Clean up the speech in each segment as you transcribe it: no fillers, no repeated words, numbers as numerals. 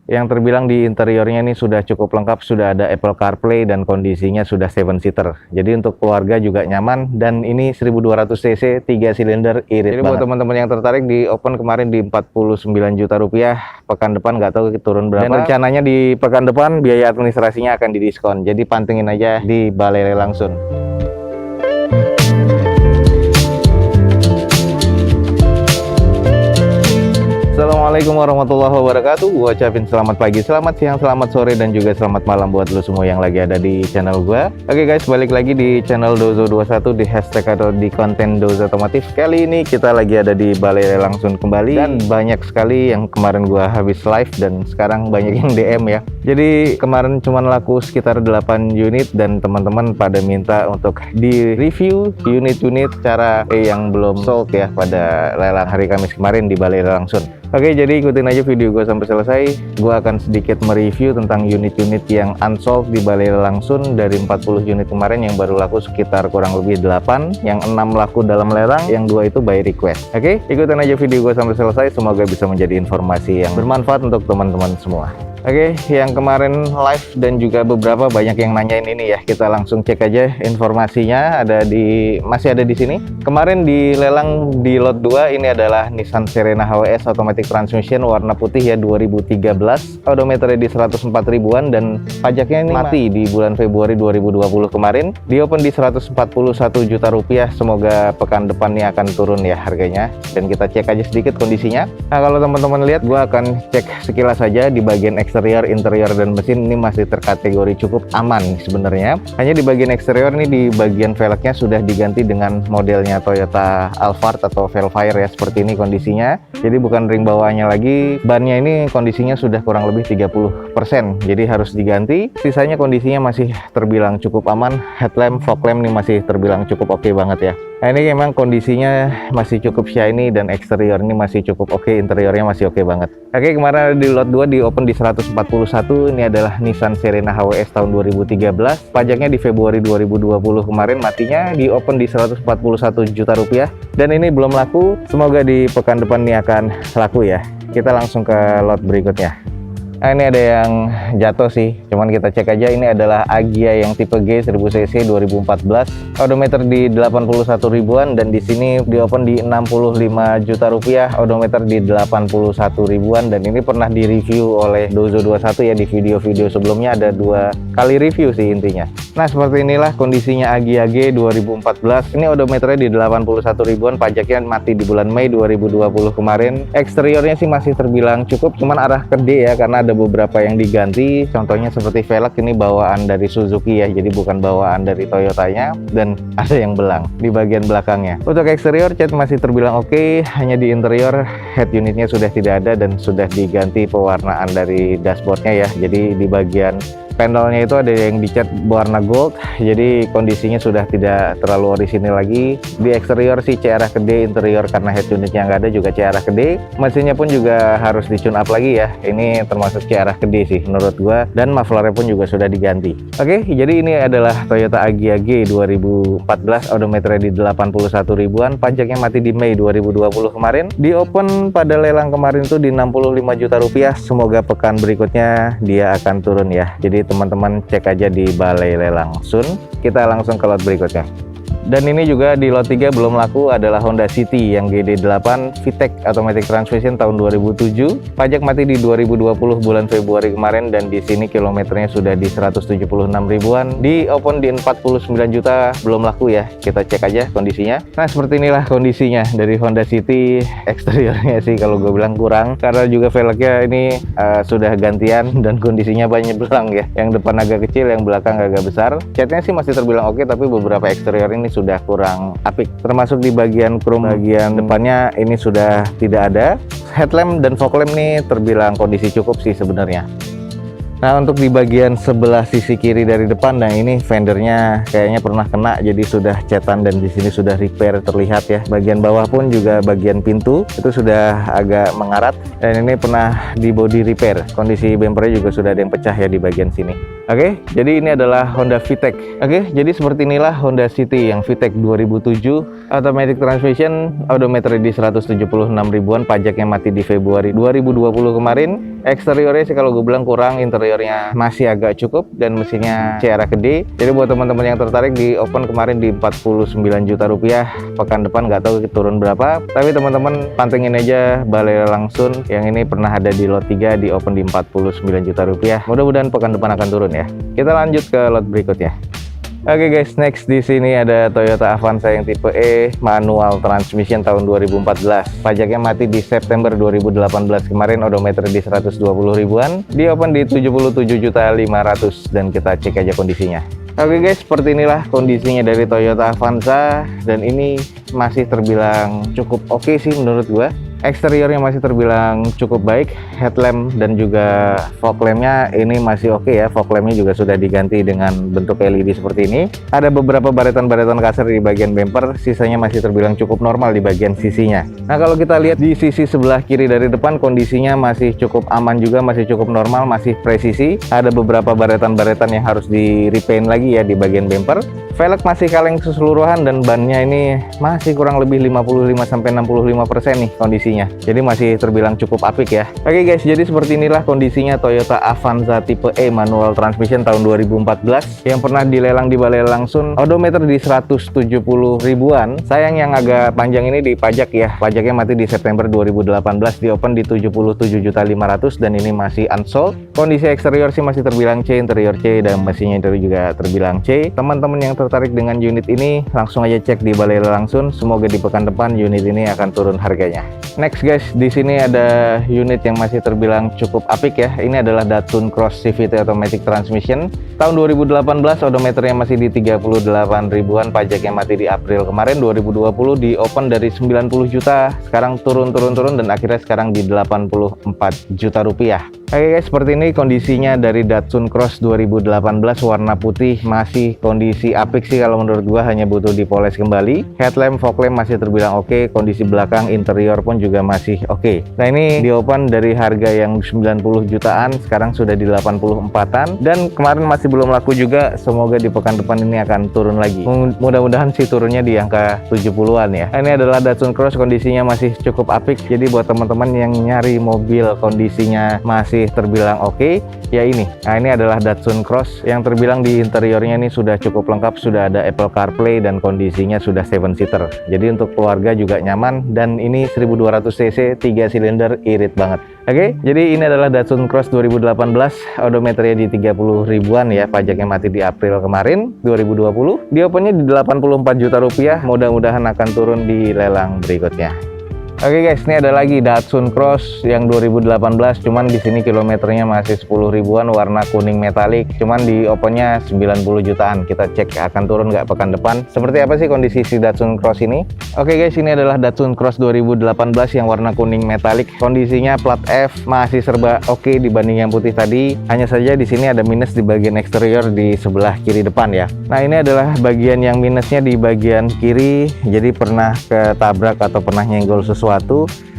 yang terbilang di interiornya ini sudah cukup lengkap, sudah ada Apple CarPlay dan kondisinya sudah 7-seater. Jadi untuk keluarga juga nyaman, dan ini 1200 cc 3 silinder irit. Jadi buat teman-teman yang tertarik, di open kemarin di 49 juta rupiah, pekan depan nggak tahu turun berapa. Dan rencananya di pekan depan biaya administrasinya akan didiskon. Jadi pantengin aja di Balai Lelang Sun. Assalamualaikum warahmatullahi wabarakatuh. Gua ucapin selamat pagi, selamat siang, selamat sore, dan juga selamat malam buat lo semua yang lagi ada di channel gua. Oke guys, balik lagi di channel Dozo21 di hashtag atau di konten Dozo Otomotif. Kali ini kita lagi ada di Balai Lelang Sun kembali, dan banyak sekali yang kemarin gua habis live dan sekarang banyak yang DM ya. Jadi kemarin cuman laku sekitar 8 unit dan teman-teman pada minta untuk di review unit-unit cara yang belum sold ya pada lelang hari Kamis kemarin di Balai Lelang Sun. Oke, jadi ikutin aja video gue sampai selesai. Gue akan sedikit mereview tentang unit-unit yang unsold di Balai Lelang Sun. Dari 40 unit kemarin yang baru laku sekitar kurang lebih 8, yang 6 laku dalam lelang, yang 2 itu by request. Oke, ikutin aja video gue sampai selesai, semoga bisa menjadi informasi yang bermanfaat untuk teman-teman semua. Oke, yang kemarin live dan juga beberapa banyak yang nanyain ini ya, kita langsung cek aja informasinya. Masih ada di sini. Kemarin di lelang di lot 2 ini adalah Nissan Serena HWS automatic transmission warna putih ya, 2013. Odometernya di 104 ribuan dan pajaknya ini mati di bulan Februari 2020 kemarin. Di open di 141 juta rupiah. Semoga pekan depan ini akan turun ya harganya. Dan kita cek aja sedikit kondisinya. Nah, kalau teman-teman lihat, gua akan cek sekilas saja di bagian eksterior, interior, dan mesin ini masih terkategori cukup aman sebenarnya. Hanya di bagian eksterior ini, di bagian velgnya sudah diganti dengan modelnya Toyota Alphard atau Velfire ya, seperti ini kondisinya. Jadi bukan ring bawahnya lagi. Bannya ini kondisinya sudah kurang lebih 30%, jadi harus diganti. Sisanya kondisinya masih terbilang cukup aman. Headlamp, fog lamp ini masih terbilang cukup oke banget ya. Nah, ini memang kondisinya masih cukup shiny dan eksterior ini masih cukup oke, interiornya masih oke banget. Oke, kemarin di lot 2 di open di 141. Ini adalah Nissan Serena HWS tahun 2013. Pajaknya di Februari 2020 kemarin, matinya di open di 141 juta rupiah. Dan ini belum laku, semoga di pekan depan ini akan laku ya. Kita langsung ke lot berikutnya. Nah, ini ada yang jatuh sih, cuman kita cek aja. Ini adalah Agya yang tipe G 1000cc 2014, odometer di 81 ribuan, dan di sini di open di 65 juta rupiah, odometer di 81 ribuan. Dan ini pernah di review oleh Dozo21 ya, di video-video sebelumnya ada 2 kali review sih intinya. Nah, seperti inilah kondisinya Agya G 2014. Ini odometernya di 81 ribuan, pajaknya mati di bulan Mei 2020 kemarin. Eksteriornya sih masih terbilang cukup, cuman arah ke D ya, karena ada beberapa yang diganti. Contohnya seperti velg ini bawaan dari Suzuki ya, jadi bukan bawaan dari Toyotanya, dan ada yang belang di bagian belakangnya. Untuk eksterior cat masih terbilang oke, hanya di interior head unitnya sudah tidak ada dan sudah diganti pewarnaan dari dashboardnya ya. Jadi di bagian panelnya itu ada yang dicat warna gold, jadi kondisinya sudah tidak terlalu orisinil lagi. Di eksterior sih C arah ke D, interior karena head unitnya nggak ada juga C arah ke D. Mesinnya pun juga harus di tune up lagi ya, ini termasuk C arah ke D sih menurut gua, dan mufflernya pun juga sudah diganti. Oke, jadi ini adalah Toyota Agya G 2014, odometernya di 81 ribuan, pajaknya mati di Mei 2020 kemarin. Di open pada lelang kemarin itu di 65 juta rupiah. Semoga pekan berikutnya dia akan turun ya. Jadi teman-teman cek aja di Balai Lelang Sun. Kita langsung ke lot berikutnya. Dan ini juga di lot 3 belum laku adalah Honda City yang GD8 VTEC automatic transmission tahun 2007. Pajak mati di 2020 bulan Februari kemarin, dan di sini kilometernya sudah di 176 ribuan. Di open di 49 juta, belum laku ya. Kita cek aja kondisinya. Nah, seperti inilah kondisinya dari Honda City. Eksteriornya sih kalau gue bilang kurang, karena juga velgnya ini sudah gantian dan kondisinya banyak belang ya. Yang depan agak kecil, yang belakang agak besar. Catnya sih masih terbilang oke, tapi beberapa eksterior ini sudah kurang apik, termasuk di bagian chrome bagian depannya ini sudah tidak ada. Headlamp dan fog lamp nih terbilang kondisi cukup sih sebenarnya. Nah, untuk di bagian sebelah sisi kiri dari depan, nah ini fendernya kayaknya pernah kena, jadi sudah cetan dan di sini sudah repair terlihat ya. Bagian bawah pun juga bagian pintu itu sudah agak mengarat, dan ini pernah di body repair. Kondisi bempernya juga sudah ada yang pecah ya di bagian sini. Oke, jadi ini adalah Honda VTEC. Oke, jadi seperti inilah Honda City yang VTEC 2007, automatic transmission, odometer di 176 ribuan, pajaknya mati di Februari 2020 kemarin. Eksteriornya sih kalau gue bilang kurang, interiornya masih agak cukup dan mesinnya CRA gede. Jadi buat teman-teman yang tertarik, di open kemarin di 49 juta rupiah. Pekan depan nggak tahu turun berapa, tapi teman-teman pantengin aja balai langsung. Yang ini pernah ada di lot 3 di open di 49 juta rupiah. Mudah-mudahan pekan depan akan turun ya. Kita lanjut ke lot berikutnya. Oke guys, next di sini ada Toyota Avanza yang tipe E, manual transmission tahun 2014. Pajaknya mati di September 2018 kemarin, odometer di 120 ribuan. Di open di 77.500.000 dan kita cek aja kondisinya. Oke guys, seperti inilah kondisinya dari Toyota Avanza dan ini masih terbilang cukup oke sih menurut gua. Eksteriornya masih terbilang cukup baik, headlamp dan juga fog lampnya ini masih oke ya. Fog lampnya juga sudah diganti dengan bentuk LED seperti ini. Ada beberapa baretan-baretan kasar di bagian bumper, sisanya masih terbilang cukup normal di bagian sisinya. Nah kalau kita lihat di sisi sebelah kiri dari depan, kondisinya masih cukup aman juga, masih cukup normal, masih presisi. Ada beberapa baretan-baretan yang harus di repaint lagi ya di bagian bumper. Velg masih kaleng keseluruhan dan bannya ini masih kurang lebih 55-65% nih kondisinya. Jadi masih terbilang cukup apik ya. Oke guys, jadi seperti inilah kondisinya Toyota Avanza tipe E manual transmission tahun 2014 yang pernah dilelang di balai langsung. Odometer di 170 ribuan. Sayang yang agak panjang ini dipajak ya. Pajaknya mati di September 2018, di open di 77.500.000 dan ini masih unsold. Kondisi eksterior sih masih terbilang C, interior C dan mesinnya itu juga terbilang C. Teman-teman yang tertarik dengan unit ini langsung aja cek di balai langsung. Semoga di pekan depan unit ini akan turun harganya. Next guys, di sini ada unit yang masih terbilang cukup apik ya. Ini adalah Datsun Cross CVT automatic transmission tahun 2018, odometernya masih di 38 ribuan, pajaknya mati di April kemarin 2020, di open dari 90 juta, sekarang turun dan akhirnya sekarang di 84 juta rupiah. Oke guys, seperti ini kondisinya dari Datsun Cross 2018 warna putih, masih kondisi apik sih kalau menurut gua, hanya butuh dipoles kembali. Headlamp, fog lamp masih terbilang oke, kondisi belakang interior pun juga masih oke. Nah ini di open dari harga yang 90 jutaan sekarang sudah di 84-an dan kemarin masih belum laku juga. Semoga di pekan depan ini akan turun lagi. Mudah-mudahan sih turunnya di angka 70-an ya. Nah, ini adalah Datsun Cross, kondisinya masih cukup apik. Jadi buat teman-teman yang nyari mobil kondisinya masih terbilang oke, ya ini. Nah ini adalah Datsun Cross yang terbilang di interiornya ini sudah cukup lengkap, sudah ada Apple CarPlay dan kondisinya sudah 7-seater. Jadi untuk keluarga juga nyaman dan ini 1200 cc 3 silinder, irit banget. Oke, jadi ini adalah Datsun Cross 2018, odometernya di 30 ribuan ya, pajaknya mati di April kemarin 2020. Di opennya di 84 juta rupiah, mudah-mudahan akan turun di lelang berikutnya. Oke guys, ini ada lagi Datsun Cross yang 2018, cuman di sini kilometernya masih 10 ribuan, warna kuning metalik, cuman di opennya 90 jutaan. Kita cek akan turun nggak pekan depan. Seperti apa sih kondisi si Datsun Cross ini? Oke guys, ini adalah Datsun Cross 2018 yang warna kuning metalik. Kondisinya plat F, masih serba oke dibanding yang putih tadi. Hanya saja di sini ada minus di bagian eksterior di sebelah kiri depan ya. Nah ini adalah bagian yang minusnya di bagian kiri. Jadi pernah ketabrak atau pernah nyenggol sesuatu,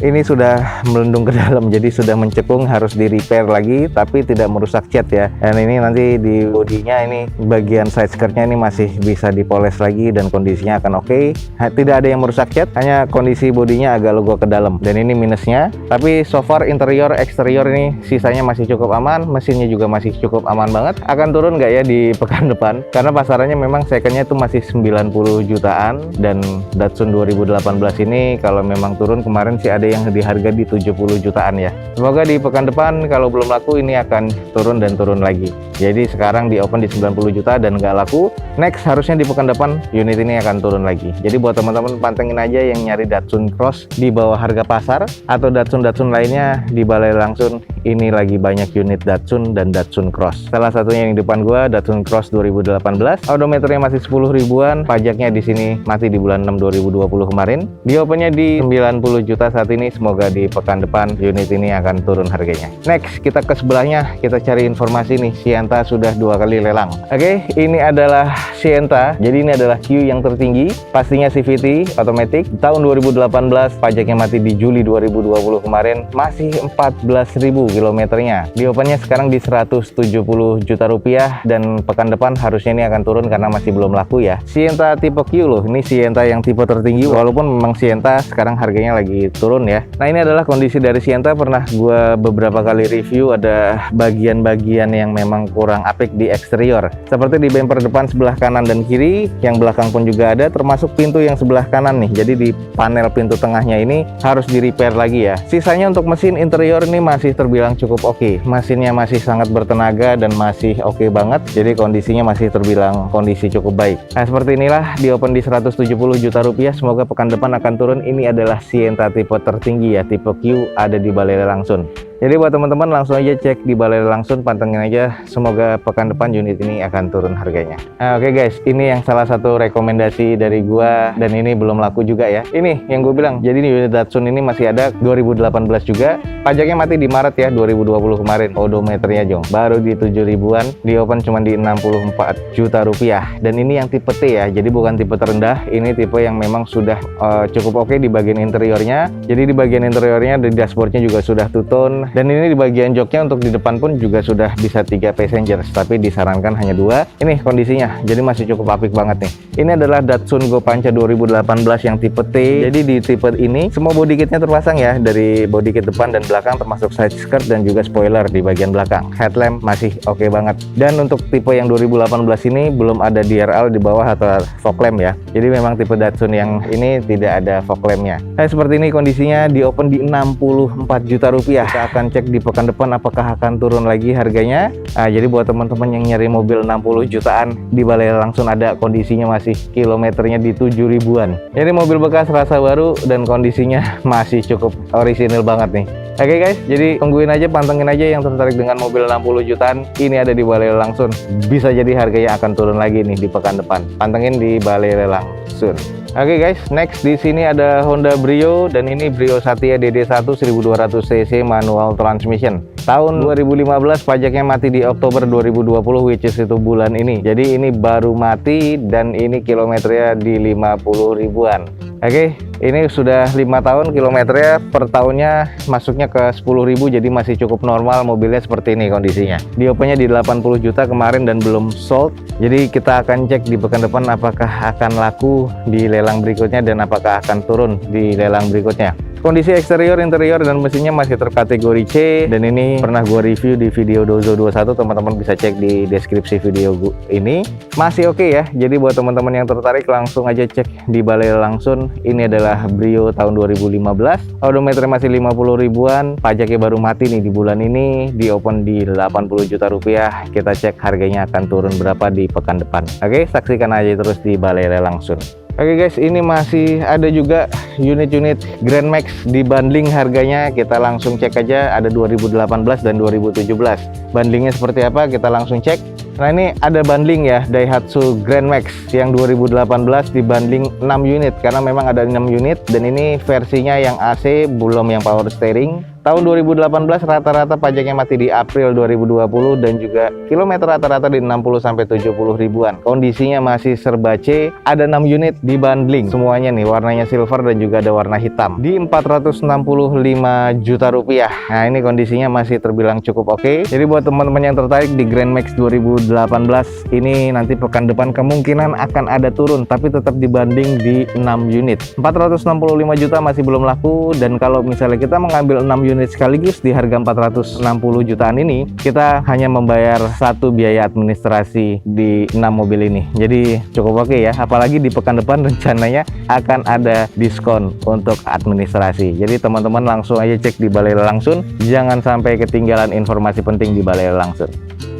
ini sudah melendung ke dalam, jadi sudah mencekung, harus di repair lagi, tapi tidak merusak cat ya. Dan ini nanti di bodinya ini bagian side skirtnya ini masih bisa dipoles lagi dan kondisinya akan oke. Tidak ada yang merusak cat, hanya kondisi bodinya agak logo ke dalam dan ini minusnya. Tapi so far interior eksterior ini sisanya masih cukup aman, mesinnya juga masih cukup aman banget. Akan turun nggak ya di pekan depan? Karena pasarannya memang secondnya itu masih 90 jutaan dan Datsun 2018 ini kalau memang turun, kemarin sih ada yang di harga di 70 jutaan ya. Semoga di pekan depan kalau belum laku ini akan turun dan turun lagi. Jadi sekarang di open di 90 juta dan nggak laku, next harusnya di pekan depan unit ini akan turun lagi. Jadi buat teman-teman pantengin aja yang nyari Datsun Cross di bawah harga pasar atau Datsun lainnya di balai langsung. Ini lagi banyak unit Datsun dan Datsun Cross. Salah satunya yang di depan gua Datsun Cross 2018, odometernya masih 10 ribuan, pajaknya di sini mati di bulan 6 2020 kemarin. Di opennya di 90 juta saat ini. Semoga di pekan depan unit ini akan turun harganya. Next, kita ke sebelahnya, kita cari informasi nih. Sienta sudah 2 kali lelang. Oke, ini adalah Sienta. Jadi ini adalah Q yang tertinggi, pastinya CVT automatic. Tahun 2018, pajaknya mati di Juli 2020 kemarin, masih 14.000 kilometernya. Di opennya sekarang di 170 juta rupiah, dan pekan depan harusnya ini akan turun karena masih belum laku ya. Sienta tipe Q loh, ini Sienta yang tipe tertinggi, walaupun memang Sienta sekarang harganya lagi turun ya. Nah, ini adalah kondisi dari Sienta. Pernah gua beberapa kali review, ada bagian-bagian yang memang kurang apik di eksterior, seperti di bumper depan sebelah kanan dan kiri, yang belakang pun juga ada, termasuk pintu yang sebelah kanan nih. Jadi di panel pintu tengahnya ini harus di repair lagi ya. Sisanya untuk mesin interior ini masih terbilang cukup oke. Mesinnya masih sangat bertenaga dan masih oke banget, jadi kondisinya masih terbilang kondisi cukup baik. Nah, seperti inilah di open di 170 juta rupiah. Semoga pekan depan akan turun. Ini adalah Sienta tipe tertinggi ya, tipe Q, ada di Balai Lelang Sun. Jadi buat teman-teman langsung aja cek di Balai Lelang Sun, pantengin aja. Semoga pekan depan unit ini akan turun harganya. Nah, oke guys, ini yang salah satu rekomendasi dari gua, dan ini belum laku juga ya. Ini yang gue bilang, jadi unit Datsun ini masih ada 2018 juga. Pajaknya mati di Maret ya 2020 kemarin. Odometernya jong, baru di 7 ribuan, di open cuma di 64 juta rupiah. Dan ini yang tipe T ya, jadi bukan tipe terendah. Ini tipe yang memang sudah cukup oke di bagian interiornya. Jadi di bagian interiornya, di dashboardnya juga sudah two-tone. Dan ini di bagian joknya untuk di depan pun juga sudah bisa 3 passengers, tapi disarankan hanya 2. Ini kondisinya, jadi masih cukup apik banget nih. Ini adalah Datsun Go Panca 2018 yang tipe T. Jadi di tipe ini semua body kitnya terpasang ya, dari body kit depan dan belakang, termasuk side skirt dan juga spoiler di bagian belakang. Headlamp masih oke banget. Dan untuk tipe yang 2018 ini belum ada DRL di bawah atau fog lamp ya. Jadi memang tipe Datsun yang ini tidak ada fog lampnya. Nah, seperti ini kondisinya, di open di 64 juta rupiah. Kita akan cek di pekan depan apakah akan turun lagi harganya. Nah, jadi buat teman-teman yang nyari mobil 60 jutaan, di Balai Lelang Sun ada, kondisinya masih kilometernya di 7 ribuan. Jadi mobil bekas rasa baru dan kondisinya masih cukup orisinil banget nih. Oke guys, jadi tungguin aja, pantengin aja yang tertarik dengan mobil 60 jutaan. Ini ada di Balai Lelang Sun. Bisa jadi harganya akan turun lagi nih di pekan depan. Pantengin di Balai Lelang Sun. Oke guys, next di sini ada Honda Brio, dan ini Brio Satya DD1 1200 cc manual transmission. Tahun 2015, pajaknya mati di Oktober 2020, which is itu bulan ini. Jadi ini baru mati dan ini kilometernya di 50 ribuan. Oke, ini sudah 5 tahun, kilometernya per tahunnya masuknya ke 10.000, jadi masih cukup normal mobilnya seperti ini kondisinya. Di opennya di 80 juta kemarin dan belum sold. Jadi kita akan cek di pekan depan apakah akan laku di lelang berikutnya dan apakah akan turun di lelang berikutnya. Kondisi eksterior, interior, dan mesinnya masih terkategori C, dan ini pernah gue review di video Dozo 21, teman-teman bisa cek di deskripsi video ini. Masih oke ya, jadi buat teman-teman yang tertarik langsung aja cek di Balai Lelang Sun. Ini adalah Brio tahun 2015, odometer masih 50 ribuan, pajaknya baru mati nih di bulan ini, di open di 80 juta rupiah. Kita cek harganya akan turun berapa di pekan depan. Oke, saksikan aja terus di Balai Lelang Sun. Oke guys, ini masih ada juga unit-unit Grand Max di bundling harganya. Kita langsung cek aja, ada 2018 dan 2017. Bundlingnya seperti apa, kita langsung cek. Nah, ini ada bundling ya, Daihatsu Grand Max yang 2018 di bundling 6 unit, karena memang ada 6 unit, dan ini versinya yang AC, belum yang power steering. Tahun 2018 rata-rata pajaknya mati di April 2020, dan juga kilometer rata-rata di 60-70 ribuan. Kondisinya masih serba C, ada 6 unit di bundling. Semuanya nih warnanya silver dan juga ada warna hitam. Di 465 juta rupiah. Nah, ini kondisinya masih terbilang cukup oke. Jadi buat teman-teman yang tertarik di Grand Max 2018 ini, nanti pekan depan kemungkinan akan ada turun, tapi tetap dibanding di 6 unit. 465 juta masih belum laku, dan kalau misalnya kita mengambil 6 unit sekaligus di harga 460 jutaan ini, kita hanya membayar satu biaya administrasi di 6 mobil ini. Jadi cukup oke ya, apalagi di pekan depan rencananya akan ada diskon untuk administrasi. Jadi teman-teman langsung aja cek di Balai Lelang Sun, jangan sampai ketinggalan informasi penting di Balai Lelang Sun.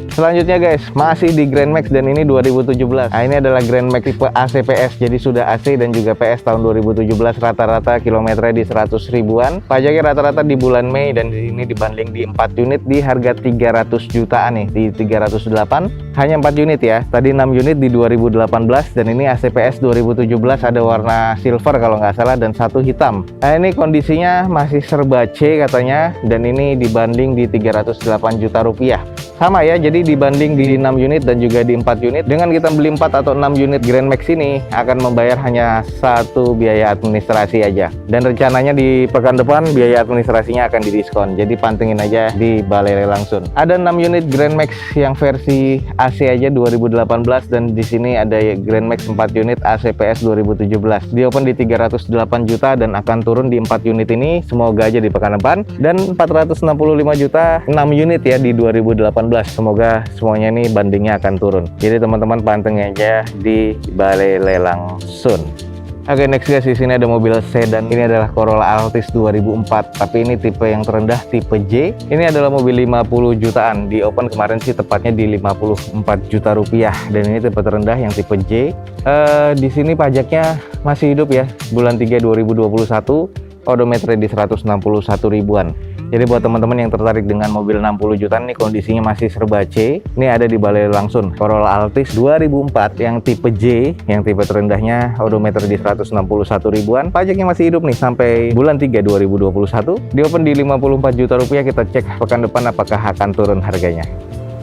Selanjutnya guys, masih di Grand Max dan ini 2017. Nah, ini adalah Grand Max tipe AC PS. Jadi sudah AC dan juga PS tahun 2017, rata-rata kilometernya di 100 ribuan. Pajaknya rata-rata di bulan Mei dan di sini dibanding di 4 unit di harga 300 jutaan nih, di 308. Hanya 4 unit ya. Tadi 6 unit di 2018 dan ini AC PS 2017 ada warna silver kalau nggak salah dan satu hitam. Nah, ini kondisinya masih serba C katanya dan ini dibanding di 308 juta rupiah. Sama ya, jadi dibanding di 6 unit dan juga di 4 unit, dengan kita beli 4 atau 6 unit Grand Max ini akan membayar hanya satu biaya administrasi aja. Dan rencananya di pekan depan biaya administrasinya akan didiskon. Jadi pantengin aja di Balai Lelang Sun. Ada 6 unit Grand Max yang versi AC aja 2018 dan di sini ada Grand Max 4 unit AC PS 2017. Di open di 308 juta dan akan turun di 4 unit ini semoga aja di pekan depan, dan 465 juta 6 unit ya di 2018. Semoga semuanya ini bandingnya akan turun. Jadi teman-teman pantengin aja di Balai Lelang Sun. Oke, next guys, di sini ada mobil sedan. Ini adalah Corolla Altis 2004, tapi ini tipe yang terendah, tipe J. Ini adalah mobil 50 jutaan. Di open kemarin sih tepatnya di 54 juta rupiah. Dan ini tipe terendah yang tipe J. Di sini pajaknya masih hidup ya. Bulan 3 2021, odometer di 161 ribuan. Jadi buat teman-teman yang tertarik dengan mobil 60 jutaan, nih kondisinya masih serba C. Ini ada di Balai Lelang Sun, Corolla Altis 2004 yang tipe J, yang tipe terendahnya, odometer di 161 ribuan. Pajaknya masih hidup nih sampai bulan 3 2021. Di open di 54 juta rupiah. Kita cek pekan depan apakah akan turun harganya.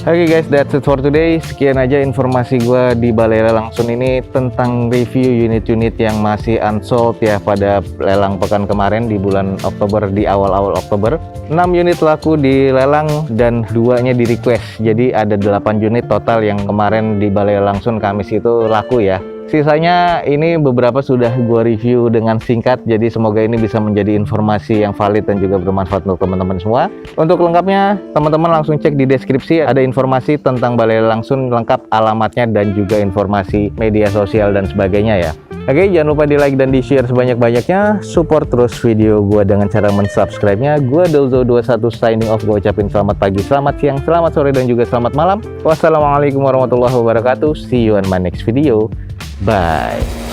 Oke guys, that's it for today. Sekian aja informasi gue di Balai Lelang Sun ini tentang review unit-unit yang masih unsold ya pada lelang pekan kemarin di bulan Oktober, di awal-awal Oktober. 6 unit laku di lelang dan 2-nya di request. Jadi ada 8 unit total yang kemarin di Balai Lelang Sun Kamis itu laku ya. Sisanya ini beberapa sudah gua review dengan singkat, jadi semoga ini bisa menjadi informasi yang valid dan juga bermanfaat untuk teman-teman semua. Untuk lengkapnya, teman-teman langsung cek di deskripsi, ada informasi tentang Balai Lelang Sun lengkap, alamatnya dan juga informasi media sosial dan sebagainya ya. Oke, jangan lupa di like dan di share sebanyak-banyaknya. Support terus video gua dengan cara mensubscribe-nya. Gua Dozo21 signing off. Gua ucapin selamat pagi, selamat siang, selamat sore, dan juga selamat malam. Wassalamualaikum warahmatullahi wabarakatuh. See you on my next video. Bye.